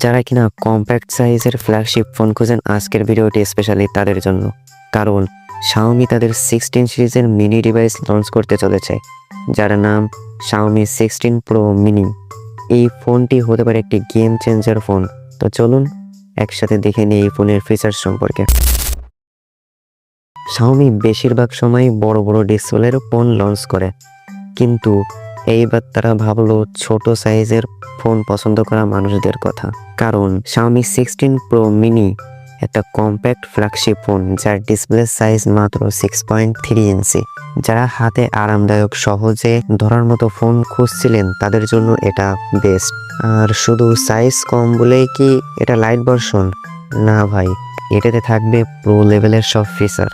যারা কিনা কম্প্যাক্ট সাইজের ফ্ল্যাগশিপ ফোন খুঁজেন, আজকের ভিডিওটি স্পেশালি তাদের জন্য। কারণ Xiaomi তাদের 16 সিরিজের মিনি ডিভাইস লঞ্চ করতে চলেছে, যার নাম Xiaomi 16 Pro Mini। এই ফোনটি হতে পারে একটি গেম চেঞ্জার ফোন। তো চলুন একসাথে দেখে নিই এই ফোনের ফিচার্স সম্পর্কে। Xiaomi বেশিরভাগ সময় বড় বড় ডিসপ্লের ফোন লঞ্চ করে, কিন্তু এইবার তারা ভাবলো ছোট সাইজের ফোন পছন্দ করা মানুষদের কথা। কারণ Xiaomi 16 Pro Mini একটা কম্প্যাক্ট ফ্ল্যাগশিপ ফোন, যার ডিসপ্লে সাইজ মাত্র 6.3 ইঞ্চি। যারা হাতে আরামদায়ক সহজে ধরার মতো ফোন খুঁজছিলেন তাদের জন্য এটা বেস্ট। আর শুধু সাইজ কম বলেই কি এটা লাইট ভার্সন? না ভাই, এটাতে থাকবে প্রো লেভেলের সব ফিচার।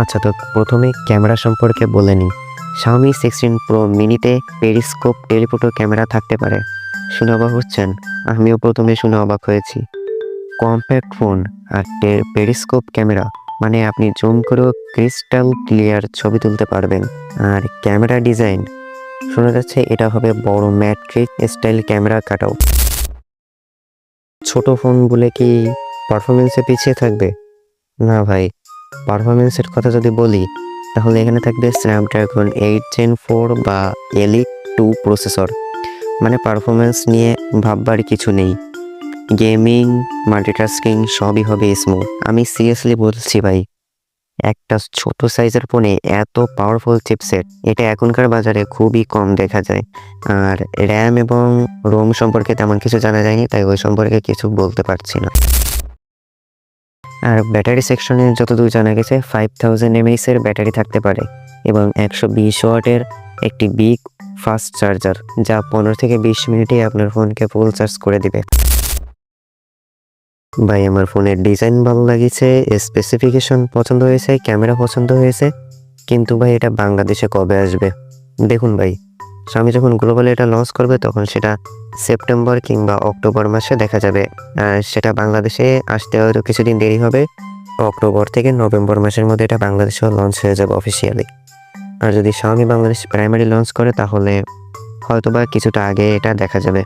আচ্ছা, তো প্রথমে ক্যামেরা সম্পর্কে বলে নিই। Xiaomi 16 Pro মিনিতে পেরিস্কোপ টেলিফোটো ক্যামেরা থাকতে পারে। শুনে অবাক হচ্ছেন? আমিও প্রথমে শুনে অবাক হয়েছি। কম্প্যাক্ট ফোন আর পেরিস্কোপ ক্যামেরা মানে আপনি জুম করেও ক্রিস্টাল ক্লিয়ার ছবি তুলতে পারবেন। আর ক্যামেরা ডিজাইন শোনা যাচ্ছে এটা হবে বড় ম্যাট্রিক স্টাইল ক্যামেরা কাটআউট। ছোট ফোন বলে কি পারফরমেন্সে পিছিয়ে থাকবে? না ভাই, পারফরমেন্সের কথা যদি বলি তাহলে এখানে থাকবে স্ন্যাপড্রাগন 8 Gen 4 বা Elite 2 প্রসেসর। মানে পারফরমেন্স নিয়ে ভাববার কিছু নেই। গেমিং, মাল্টিটাস্কিং সবই হবে স্মুথ। আমি সিরিয়াসলি বলছি ভাই, একটা ছোট সাইজের ফোনে এত পাওয়ারফুল চিপসেট এটা এখনকার বাজারে খুবই কম দেখা যায়। আর র্যাম এবং রোম সম্পর্কে তেমন কিছু জানা যায়নি, তাই ওই সম্পর্কে কিছু বলতে পারছি না। আর ব্যাটারি সেকশনে যতদূর জানা গেছে 5000 mAh এর ব্যাটারি থাকতে পারে এবং 120 ওয়াটের একটি বিগ ফাস্ট চার্জার, যা 15 থেকে 20 মিনিটে আপনার ফোনকে ফুল চার্জ করে দিবে। ভাই, আমার ফোনের ডিজাইন ভালো লাগছে, স্পেসিফিকেশন পছন্দ হয়েছে, ক্যামেরা পছন্দ হয়েছে, কিন্তু ভাই এটা বাংলাদেশে কবে আসবে? দেখুন ভাই, Xiaomi যখন গ্লোবালে এটা লঞ্চ করবে তখন সেটা সেপ্টেম্বর কিংবা অক্টোবর মাসে দেখা যাবে। সেটা বাংলাদেশে আসতে হয়তো কিছুদিন দেরি হবে। অক্টোবর থেকে নভেম্বর মাসের মধ্যে এটা বাংলাদেশেও লঞ্চ হয়ে যাবে অফিসিয়ালি। আর যদি Xiaomi বাংলাদেশ প্রাইমারি লঞ্চ করে তাহলে হয়তোবা কিছুটা আগে এটা দেখা যাবে।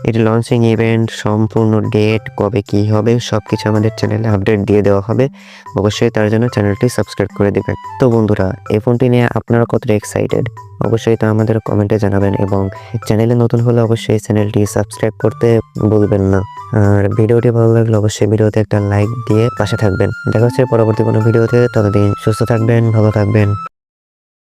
এটি লঞ্চিং ইভেন্ট, সম্পূর্ণ ডেট, কবে কী হবে সব কিছু আমাদের চ্যানেলে আপডেট দিয়ে দেওয়া হবে। অবশ্যই তার জন্য চ্যানেলটি সাবস্ক্রাইব করে দেবেন। তো বন্ধুরা, এই ফোনটি নিয়ে আপনারা কতটা এক্সাইটেড অবশ্যই তা আমাদের কমেন্টে জানাবেন, এবং চ্যানেলে নতুন হলে অবশ্যই চ্যানেলটি সাবস্ক্রাইব করতে ভুলবেন না। আর ভিডিওটি ভালো লাগলে অবশ্যই ভিডিওতে একটা লাইক দিয়ে পাশে থাকবেন। দেখা হচ্ছে পরবর্তী কোনো ভিডিওতে। ততদিন সুস্থ থাকবেন, ভালো থাকবেন।